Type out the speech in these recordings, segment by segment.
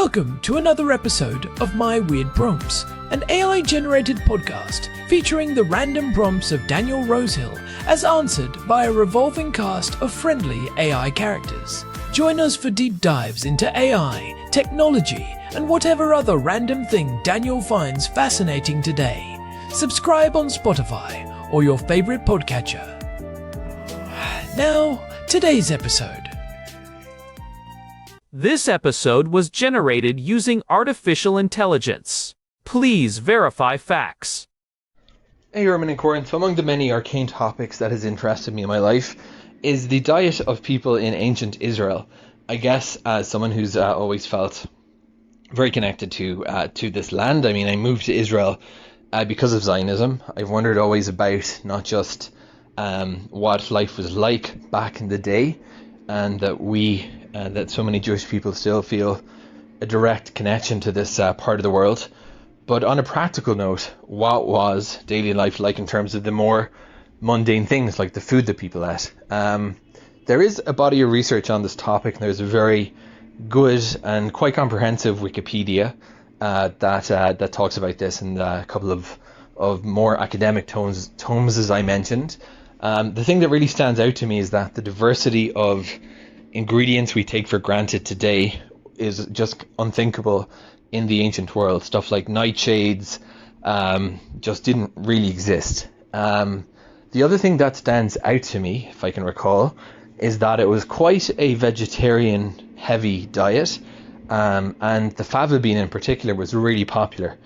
Welcome to another episode of My Weird Prompts, an AI-generated podcast featuring the random prompts of Daniel Rosehill as answered by a revolving cast of friendly AI characters. Join us for deep dives into AI, technology, and whatever other random thing Daniel finds fascinating today. Subscribe on Spotify or your favorite podcatcher. Now, today's episode. This episode was generated using artificial intelligence. Please verify facts. Hey, Herman and Corn. So among the many arcane topics that has interested me in my life is the diet of people in ancient Israel. I guess as someone who's always felt very connected to this land. I mean, I moved to Israel because of Zionism. I've wondered always about not just what life was like back in the day, and that so many Jewish people still feel a direct connection to this part of the world. But on a practical note, what was daily life like in terms of the more mundane things like the food that people ate? There is a body of research on this topic, and there's a very good and quite comprehensive Wikipedia that talks about this in a couple of more academic tomes as I mentioned. The thing that really stands out to me is that the diversity of ingredients we take for granted today is just unthinkable in the ancient world. Stuff like nightshades just didn't really exist. The other thing that stands out to me, if I can recall, is that it was quite a vegetarian heavy diet, and the fava bean in particular was really popular.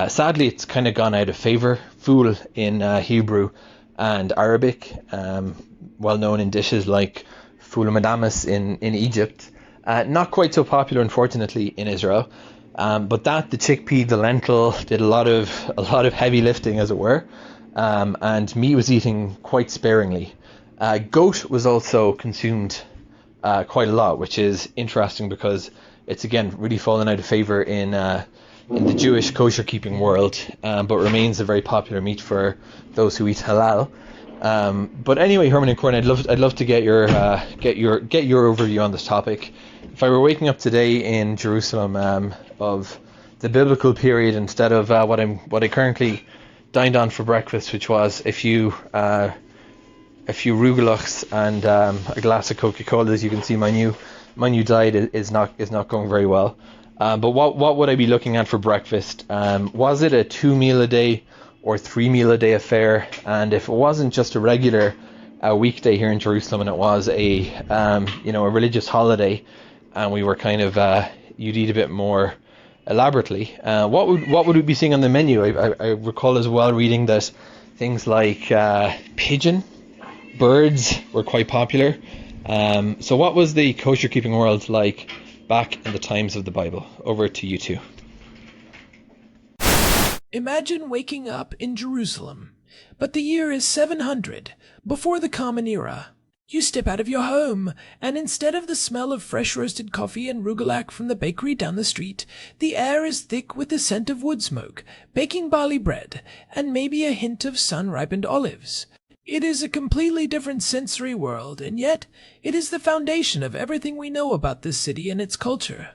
Sadly, it's kind of gone out of favor. Fool in Hebrew and Arabic, well known in dishes like ful madamas in Egypt. Not quite so popular, unfortunately, in Israel. But the chickpea, the lentil, did a lot of heavy lifting, as it were. And meat was eaten quite sparingly. Goat was also consumed quite a lot, which is interesting because it's again really fallen out of favor in the Jewish kosher keeping world, but remains a very popular meat for those who eat halal. But anyway, Herman and Corn, I'd love to get your overview on this topic. If I were waking up today in Jerusalem of the biblical period instead of what I currently dined on for breakfast, which was a few rugulachs and a glass of Coca-Cola, as you can see, my new diet is not going very well. But what would I be looking at for breakfast? Was it a 2 meal a day or 3 meal a day affair? And if it wasn't just a regular weekday here in Jerusalem, and it was a religious holiday, and we were kind of you'd eat a bit more elaborately, what would we be seeing on the menu? I recall as well reading that things like pigeon, birds were quite popular. So what was the kosher keeping world like back in the times of the Bible? Over to you two. Imagine waking up in Jerusalem, but the year is 700, before the Common Era. You step out of your home, and instead of the smell of fresh roasted coffee and rugulach from the bakery down the street, the air is thick with the scent of wood smoke, baking barley bread, and maybe a hint of sun-ripened olives. It is a completely different sensory world, and yet it is the foundation of everything we know about this city and its culture.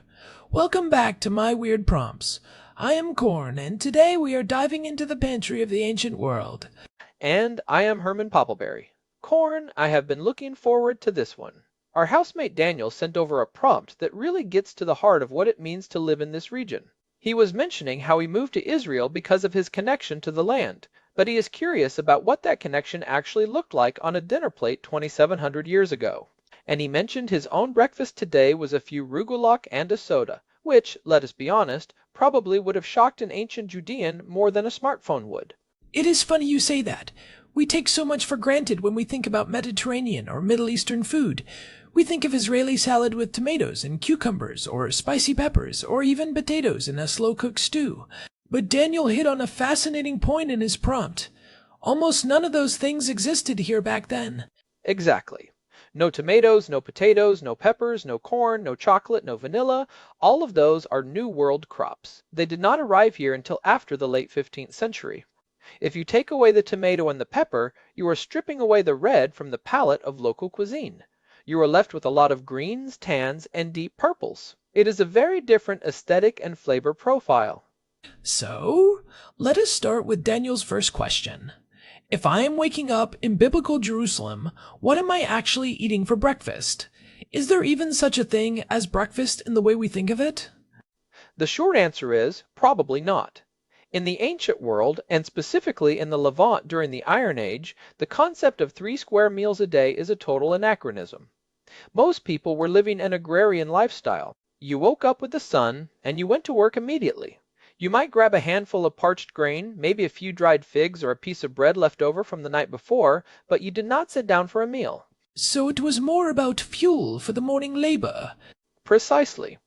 Welcome back to My Weird Prompts. I am Corn, and today we are diving into the pantry of the ancient world. And I am Herman Poppleberry. Corn, I have been looking forward to this one. Our housemate Daniel sent over a prompt that really gets to the heart of what it means to live in this region. He was mentioning how he moved to Israel because of his connection to the land, but he is curious about what that connection actually looked like on a dinner plate 2,700 years ago. And he mentioned his own breakfast today was a few rugulach and a soda, which, let us be honest, probably would have shocked an ancient Judean more than a smartphone would. It is funny you say that. We take so much for granted when we think about Mediterranean or Middle Eastern food. We think of Israeli salad with tomatoes and cucumbers, or spicy peppers, or even potatoes in a slow-cooked stew. But Daniel hit on a fascinating point in his prompt. Almost none of those things existed here back then. Exactly. No tomatoes, no potatoes, no peppers, no corn, no chocolate, no vanilla. All of those are New World crops. They did not arrive here until after the late 15th century. If you take away the tomato and the pepper, you are stripping away the red from the palette of local cuisine. You are left with a lot of greens, tans, and deep purples. It is a very different aesthetic and flavor profile. So, let us start with Daniel's first question. If I am waking up in biblical Jerusalem, what am I actually eating for breakfast? Is there even such a thing as breakfast in the way we think of it? The short answer is probably not. In the ancient world, and specifically in the Levant during the Iron Age, the concept of 3 square meals a day is a total anachronism. Most people were living an agrarian lifestyle. You woke up with the sun, and you went to work immediately. You might grab a handful of parched grain, maybe a few dried figs or a piece of bread left over from the night before, but you did not sit down for a meal. So it was more about fuel for the morning labor. Precisely.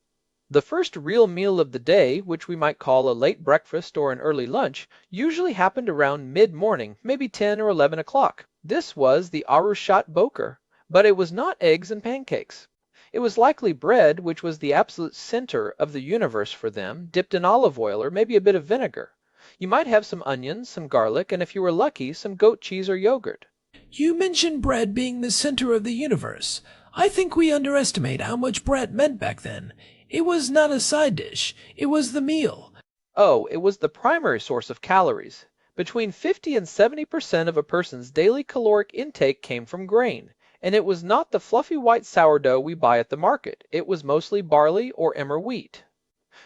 The first real meal of the day, which we might call a late breakfast or an early lunch, usually happened around mid-morning, maybe 10 or 11 o'clock. This was the arushat boker, but it was not eggs and pancakes. It was likely bread, which was the absolute center of the universe for them, dipped in olive oil or maybe a bit of vinegar. You might have some onions, some garlic, and if you were lucky, some goat cheese or yogurt. You mentioned bread being the center of the universe. I think we underestimate how much bread meant back then. It was not a side dish, it was the meal. Oh, it was the primary source of calories. Between 50 and 70% of a person's daily caloric intake came from grain, and it was not the fluffy white sourdough we buy at the market. It was mostly barley or emmer wheat.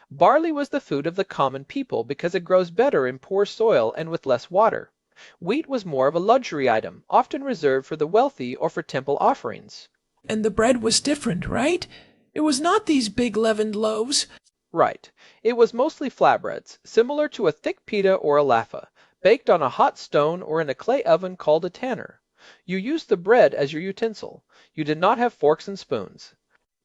Barley was the food of the common people because it grows better in poor soil and with less water. Wheat was more of a luxury item, often reserved for the wealthy or for temple offerings. And the bread was different, right? It was not these big leavened loaves. Right. It was mostly flatbreads, similar to a thick pita or a laffa, baked on a hot stone or in a clay oven called a tanner. You used the bread as your utensil. You did not have forks and spoons.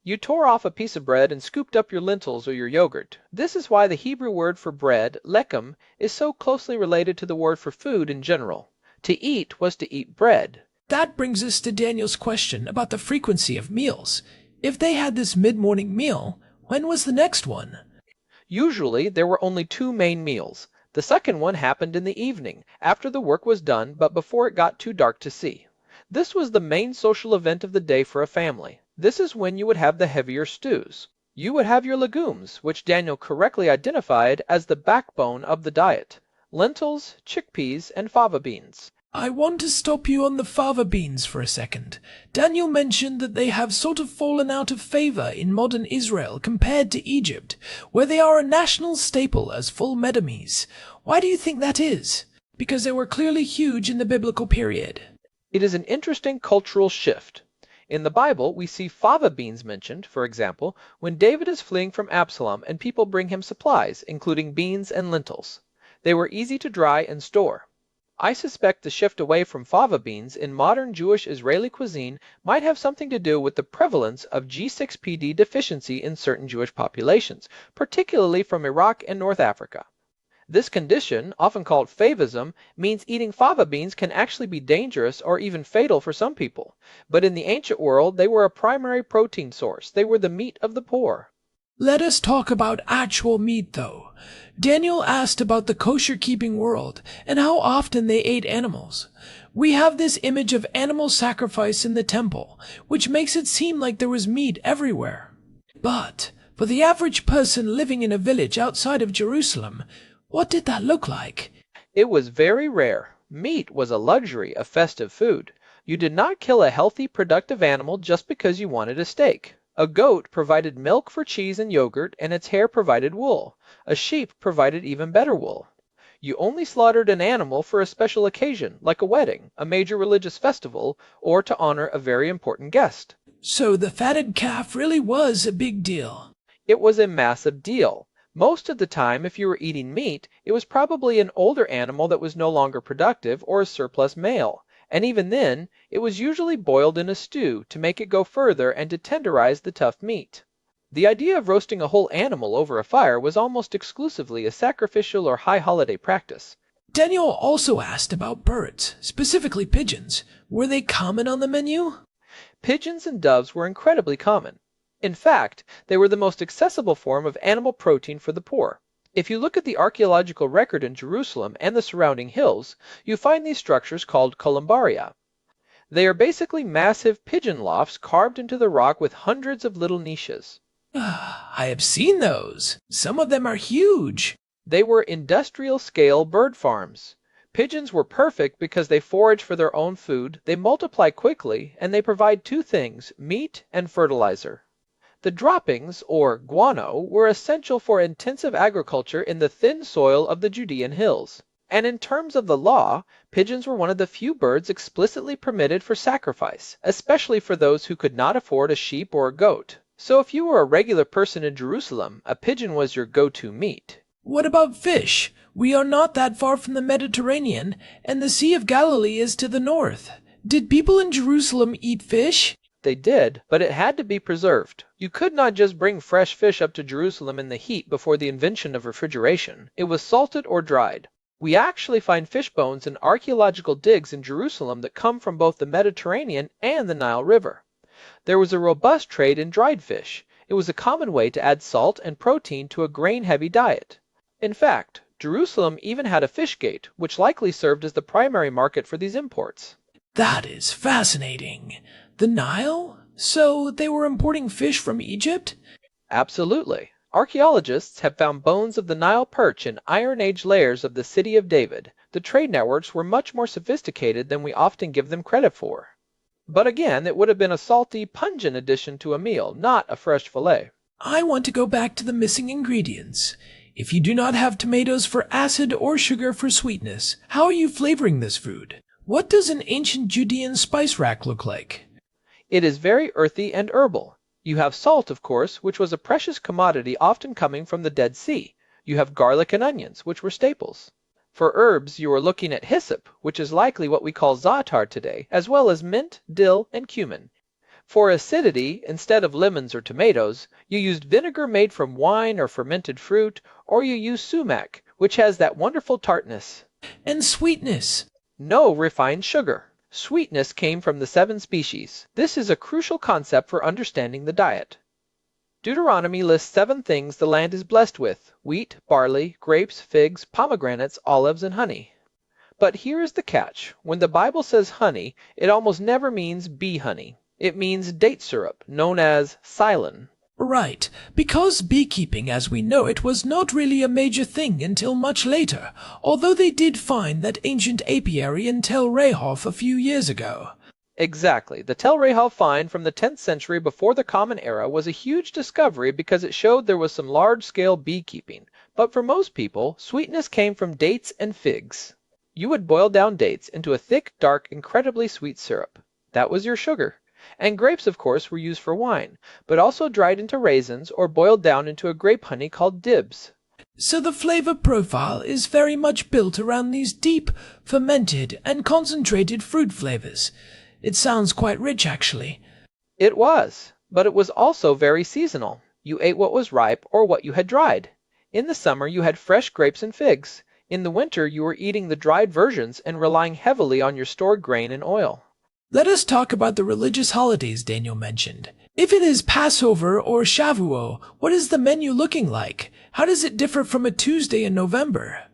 You tore off a piece of bread and scooped up your lentils or your yogurt. This is why the Hebrew word for bread, lechem, is so closely related to the word for food in general. To eat was to eat bread. That brings us to Daniel's question about the frequency of meals. If they had this mid-morning meal, when was the next one? Usually there were only 2 main meals. The second one happened in the evening, after the work was done but before it got too dark to see. This was the main social event of the day for a family. This is when you would have the heavier stews. You would have your legumes, which Daniel correctly identified as the backbone of the diet. Lentils, chickpeas, and fava beans. I want to stop you on the fava beans for a second. Daniel mentioned that they have sort of fallen out of favor in modern Israel compared to Egypt, where they are a national staple as full medames. Why do you think that is? Because they were clearly huge in the biblical period. It is an interesting cultural shift. In the Bible, we see fava beans mentioned, for example, when David is fleeing from Absalom and people bring him supplies, including beans and lentils. They were easy to dry and store. I suspect the shift away from fava beans in modern Jewish Israeli cuisine might have something to do with the prevalence of G6PD deficiency in certain Jewish populations, particularly from Iraq and North Africa. This condition, often called favism, means eating fava beans can actually be dangerous or even fatal for some people. But in the ancient world, they were a primary protein source. They were the meat of the poor. Let us talk about actual meat, though. Daniel asked about the kosher-keeping world and how often they ate animals. We have this image of animal sacrifice in the temple, which makes it seem like there was meat everywhere. But for the average person living in a village outside of Jerusalem, what did that look like? It was very rare. Meat was a luxury, a festive food. You did not kill a healthy, productive animal just because you wanted a steak. A goat provided milk for cheese and yogurt, and its hair provided wool. A sheep provided even better wool. You only slaughtered an animal for a special occasion, like a wedding, a major religious festival, or to honor a very important guest. So the fatted calf really was a big deal. It was a massive deal. Most of the time, if you were eating meat, it was probably an older animal that was no longer productive or a surplus male. And even then, it was usually boiled in a stew to make it go further and to tenderize the tough meat. The idea of roasting a whole animal over a fire was almost exclusively a sacrificial or high holiday practice. Daniel also asked about birds, specifically pigeons. Were they common on the menu? Pigeons and doves were incredibly common. In fact, they were the most accessible form of animal protein for the poor. If you look at the archaeological record in Jerusalem and the surrounding hills, you find these structures called columbaria. They are basically massive pigeon lofts carved into the rock with hundreds of little niches. I have seen those. Some of them are huge. They were industrial-scale bird farms. Pigeons were perfect because they forage for their own food, they multiply quickly, and they provide two things, meat and fertilizer. The droppings, or guano, were essential for intensive agriculture in the thin soil of the Judean hills. And in terms of the law, pigeons were one of the few birds explicitly permitted for sacrifice, especially for those who could not afford a sheep or a goat. So if you were a regular person in Jerusalem, a pigeon was your go-to meat. What about fish? We are not that far from the Mediterranean, and the Sea of Galilee is to the north. Did people in Jerusalem eat fish? They did, but it had to be preserved. You could not just bring fresh fish up to Jerusalem in the heat before the invention of refrigeration. It was salted or dried. We actually find fish bones in archaeological digs in Jerusalem that come from both the Mediterranean and the Nile River. There was a robust trade in dried fish. It was a common way to add salt and protein to a grain-heavy diet. In fact, Jerusalem even had a fish gate, which likely served as the primary market for these imports. That is fascinating. The Nile? So they were importing fish from Egypt? Absolutely. Archaeologists have found bones of the Nile Perch in Iron Age layers of the city of David. The trade networks were much more sophisticated than we often give them credit for. But again, it would have been a salty, pungent addition to a meal, not a fresh fillet. I want to go back to the missing ingredients. If you do not have tomatoes for acid or sugar for sweetness, how are you flavoring this food? What does an ancient Judean spice rack look like? It is very earthy and herbal. You have salt, of course, which was a precious commodity often coming from the Dead Sea. You have garlic and onions, which were staples. For herbs, you are looking at hyssop, which is likely what we call za'atar today, as well as mint, dill, and cumin. For acidity, instead of lemons or tomatoes, you used vinegar made from wine or fermented fruit, or you used sumac, which has that wonderful tartness. And sweetness? No refined sugar. Sweetness came from the 7 species. This is a crucial concept for understanding the diet. Deuteronomy lists 7 things the land is blessed with: wheat, barley, grapes, figs, pomegranates, olives, and honey. But here is the catch. When the Bible says honey, it almost never means bee honey. It means date syrup, known as xylem. Right, because beekeeping as we know it was not really a major thing until much later, although they did find that ancient apiary in Tel Rehof a few years ago. Exactly. The Tel Rehof find from the 10th century before the Common Era was a huge discovery because it showed there was some large-scale beekeeping. But for most people, sweetness came from dates and figs. You would boil down dates into a thick, dark, incredibly sweet syrup. That was your sugar. And grapes, of course, were used for wine, but also dried into raisins or boiled down into a grape honey called dibs. So the flavor profile is very much built around these deep, fermented, and concentrated fruit flavors. It sounds quite rich, actually. It was, but it was also very seasonal. You ate what was ripe or what you had dried. In the summer, you had fresh grapes and figs. In the winter, you were eating the dried versions and relying heavily on your stored grain and oil. Let us talk about the religious holidays Daniel mentioned. If it is Passover or Shavuot, what is the menu looking like? How does it differ from a Tuesday in November?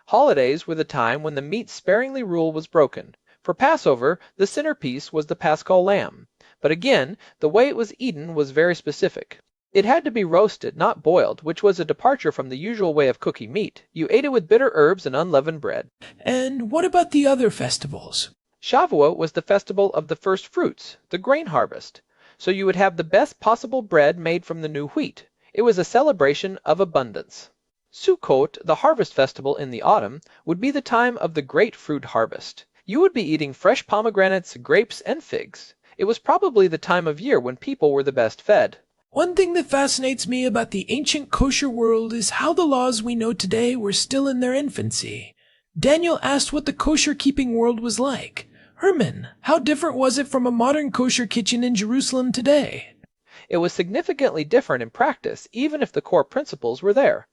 Holidays were the time when the meat-sparingly rule was broken. For Passover, the centerpiece was the Paschal lamb. But again, the way it was eaten was very specific. It had to be roasted, not boiled, which was a departure from the usual way of cooking meat. You ate it with bitter herbs and unleavened bread. And what about the other festivals? Shavuot was the festival of the first fruits, the grain harvest. So you would have the best possible bread made from the new wheat. It was a celebration of abundance. Sukkot, the harvest festival in the autumn, would be the time of the great fruit harvest. You would be eating fresh pomegranates, grapes, and figs. It was probably the time of year when people were the best fed. One thing that fascinates me about the ancient kosher world is how the laws we know today were still in their infancy. Daniel asked what the kosher-keeping world was like. Herman, how different was it from a modern kosher kitchen in Jerusalem today? It was significantly different in practice, even if the core principles were there.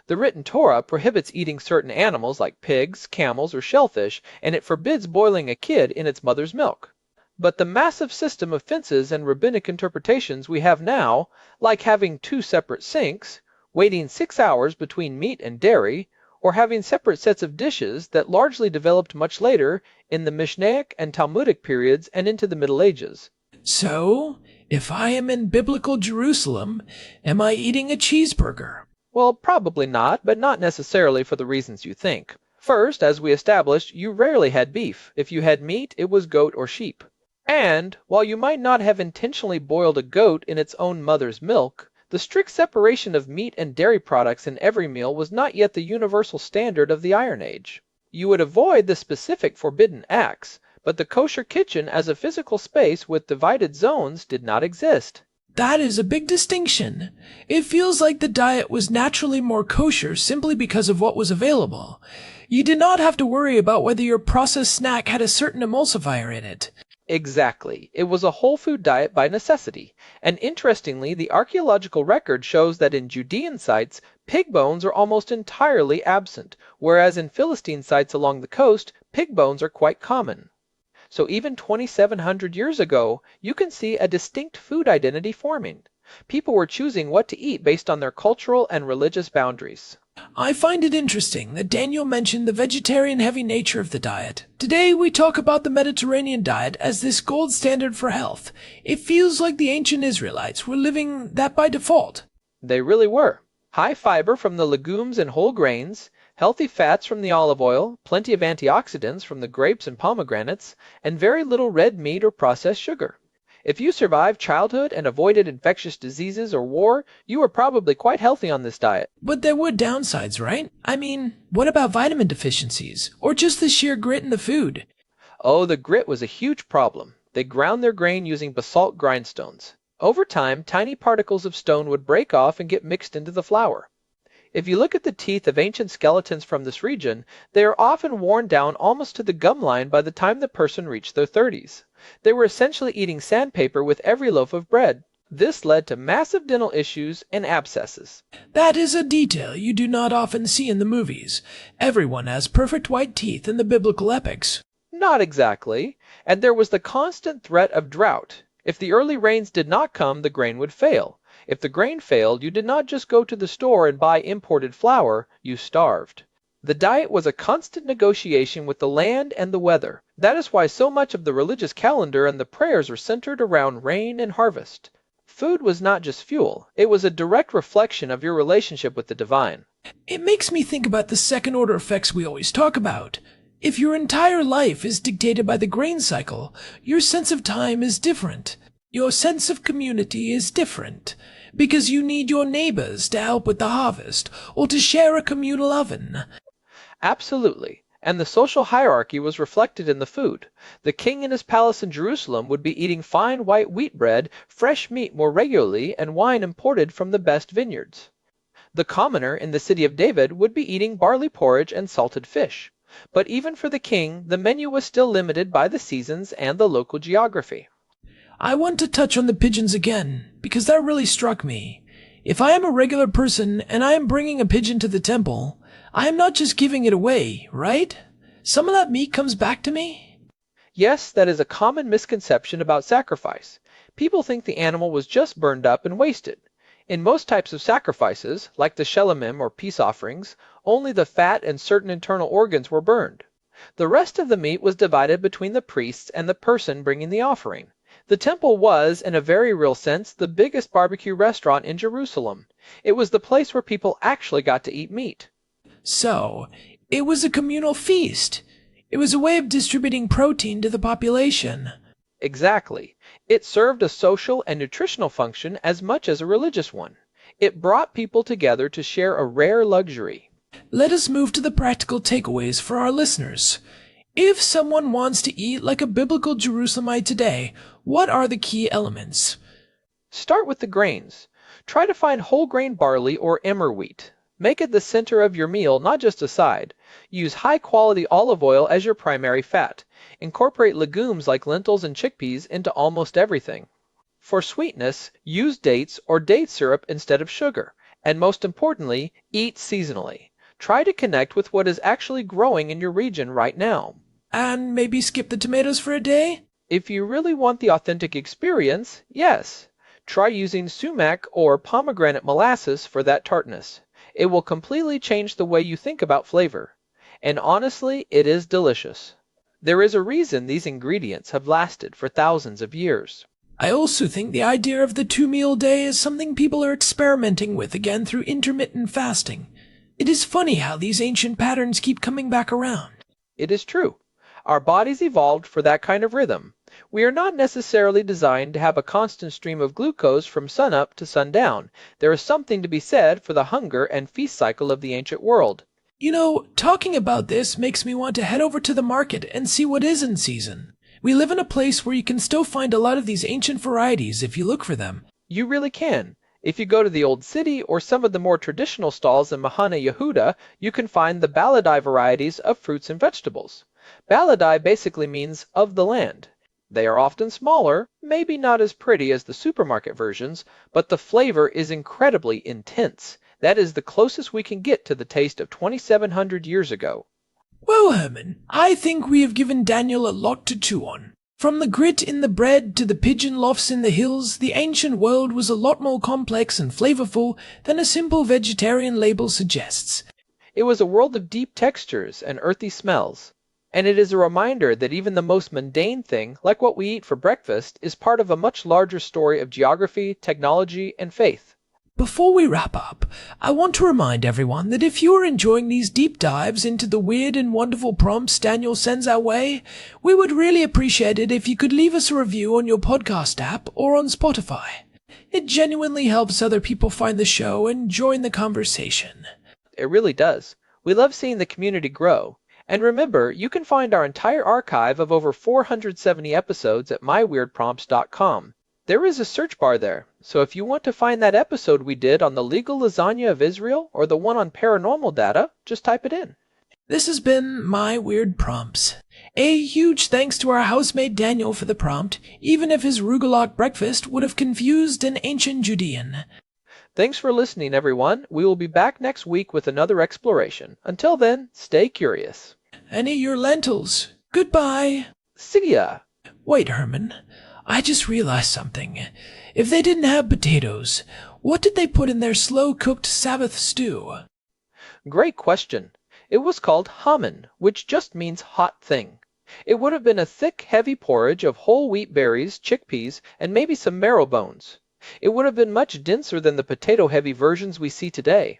The written Torah prohibits eating certain animals like pigs, camels, or shellfish, and it forbids boiling a kid in its mother's milk. But the massive system of fences and rabbinic interpretations we have now, like having 2 separate sinks, waiting 6 hours between meat and dairy, or having separate sets of dishes that largely developed much later in the Mishnaic and Talmudic periods and into the Middle Ages. So, if I am in biblical Jerusalem, am I eating a cheeseburger? Well, probably not, but not necessarily for the reasons you think. First, as we established, you rarely had beef. If you had meat, it was goat or sheep. And, while you might not have intentionally boiled a goat in its own mother's milk, the strict separation of meat and dairy products in every meal was not yet the universal standard of the Iron Age. You would avoid the specific forbidden acts, but the kosher kitchen as a physical space with divided zones did not exist. That is a big distinction. It feels like the diet was naturally more kosher simply because of what was available. You did not have to worry about whether your processed snack had a certain emulsifier in it. Exactly. It was a whole food diet by necessity. And interestingly, the archaeological record shows that in Judean sites, pig bones are almost entirely absent, whereas in Philistine sites along the coast, pig bones are quite common. So even 2,700 years ago, you can see a distinct food identity forming. People were choosing what to eat based on their cultural and religious boundaries. I find it interesting that Daniel mentioned the vegetarian-heavy nature of the diet. Today we talk about the Mediterranean diet as this gold standard for health. It feels like the ancient Israelites were living that by default. They really were. High fiber from the legumes and whole grains, healthy fats from the olive oil, plenty of antioxidants from the grapes and pomegranates, and very little red meat or processed sugar. If you survived childhood and avoided infectious diseases or war, you were probably quite healthy on this diet. But there were downsides, right? I mean, what about vitamin deficiencies? Or just the sheer grit in the food? Oh, the grit was a huge problem. They ground their grain using basalt grindstones. Over time, tiny particles of stone would break off and get mixed into the flour. If you look at the teeth of ancient skeletons from this region, they are often worn down almost to the gum line by the time the person reached their 30s. They were essentially eating sandpaper with every loaf of bread. This led to massive dental issues and abscesses. That is a detail you do not often see in the movies. Everyone has perfect white teeth in the biblical epics. Not exactly. And there was the constant threat of drought. If the early rains did not come, the grain would fail. If the grain failed, you did not just go to the store and buy imported flour, you starved. The diet was a constant negotiation with the land and the weather. That is why so much of the religious calendar and the prayers are centered around rain and harvest. Food was not just fuel, it was a direct reflection of your relationship with the divine. It makes me think about the second-order effects we always talk about. If your entire life is dictated by the grain cycle, your sense of time is different. Your sense of community is different, because you need your neighbors to help with the harvest, or to share a communal oven. Absolutely. And the social hierarchy was reflected in the food. The king in his palace in Jerusalem would be eating fine white wheat bread, fresh meat more regularly, and wine imported from the best vineyards. The commoner in the city of David would be eating barley porridge and salted fish. But even for the king, the menu was still limited by the seasons and the local geography. I want to touch on the pigeons again, because that really struck me. If I am a regular person and I am bringing a pigeon to the temple, I am not just giving it away, right? Some of that meat comes back to me? Yes, that is a common misconception about sacrifice. People think the animal was just burned up and wasted. In most types of sacrifices, like the shelamim or peace offerings, only the fat and certain internal organs were burned. The rest of the meat was divided between the priests and the person bringing the offering. The temple was, in a very real sense, the biggest barbecue restaurant in Jerusalem. It was the place where people actually got to eat meat. So, it was a communal feast. It was a way of distributing protein to the population. Exactly. It served a social and nutritional function as much as a religious one. It brought people together to share a rare luxury. Let us move to the practical takeaways for our listeners. If someone wants to eat like a biblical Jerusalemite today, what are the key elements? Start with the grains. Try to find whole grain barley or emmer wheat. Make it the center of your meal, not just a side. Use high-quality olive oil as your primary fat. Incorporate legumes like lentils and chickpeas into almost everything. For sweetness, use dates or date syrup instead of sugar. And most importantly, eat seasonally. Try to connect with what is actually growing in your region right now. And maybe skip the tomatoes for a day? If you really want the authentic experience, yes. Try using sumac or pomegranate molasses for that tartness. It will completely change the way you think about flavor. And honestly, it is delicious. There is a reason these ingredients have lasted for thousands of years. I also think the idea of the 2-meal day is something people are experimenting with again through intermittent fasting. It is funny how these ancient patterns keep coming back around. It is true. Our bodies evolved for that kind of rhythm. We are not necessarily designed to have a constant stream of glucose from sunup to sundown. There is something to be said for the hunger and feast cycle of the ancient world. You know, talking about this makes me want to head over to the market and see what is in season. We live in a place where you can still find a lot of these ancient varieties if you look for them. You really can. If you go to the Old City or some of the more traditional stalls in Mahana Yehuda, you can find the Baladai varieties of fruits and vegetables. Baladai basically means of the land. They are often smaller, maybe not as pretty as the supermarket versions, but the flavor is incredibly intense. That is the closest we can get to the taste of 2,700 years ago. Well, Herman, I think we have given Daniel a lot to chew on. From the grit in the bread to the pigeon lofts in the hills, the ancient world was a lot more complex and flavorful than a simple vegetarian label suggests. It was a world of deep textures and earthy smells. And it is a reminder that even the most mundane thing, like what we eat for breakfast, is part of a much larger story of geography, technology, and faith. Before we wrap up, I want to remind everyone that if you are enjoying these deep dives into the weird and wonderful prompts Daniel sends our way, we would really appreciate it if you could leave us a review on your podcast app or on Spotify. It genuinely helps other people find the show and join the conversation. It really does. We love seeing the community grow. And remember, you can find our entire archive of over 470 episodes at myweirdprompts.com. There is a search bar there, so if you want to find that episode we did on the legal lasagna of Israel or the one on paranormal data, just type it in. This has been My Weird Prompts. A huge thanks to our housemate Daniel for the prompt, even if his rugelach breakfast would have confused an ancient Judean. Thanks for listening, everyone. We will be back next week with another exploration. Until then, stay curious. And eat your lentils. Goodbye. See ya. Wait, Herman. I just realized something. If they didn't have potatoes, what did they put in their slow-cooked Sabbath stew? Great question. It was called haman, which just means hot thing. It would have been a thick, heavy porridge of whole wheat berries, chickpeas, and maybe some marrow bones. It would have been much denser than the potato-heavy versions we see today.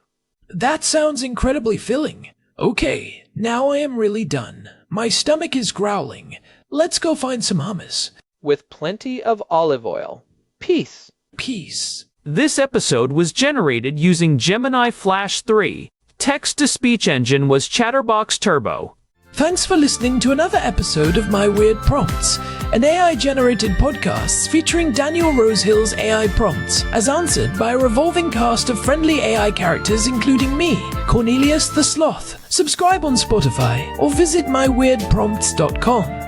That sounds incredibly filling. Okay, now I am really done. My stomach is growling. Let's go find some hummus. With plenty of olive oil. Peace. Peace. This episode was generated using Gemini Flash 3. Text-to-speech engine was Chatterbox Turbo. Thanks for listening to another episode of My Weird Prompts, an AI-generated podcast featuring Daniel Rosehill's AI prompts, as answered by a revolving cast of friendly AI characters including me, Cornelius the Sloth. Subscribe on Spotify or visit myweirdprompts.com.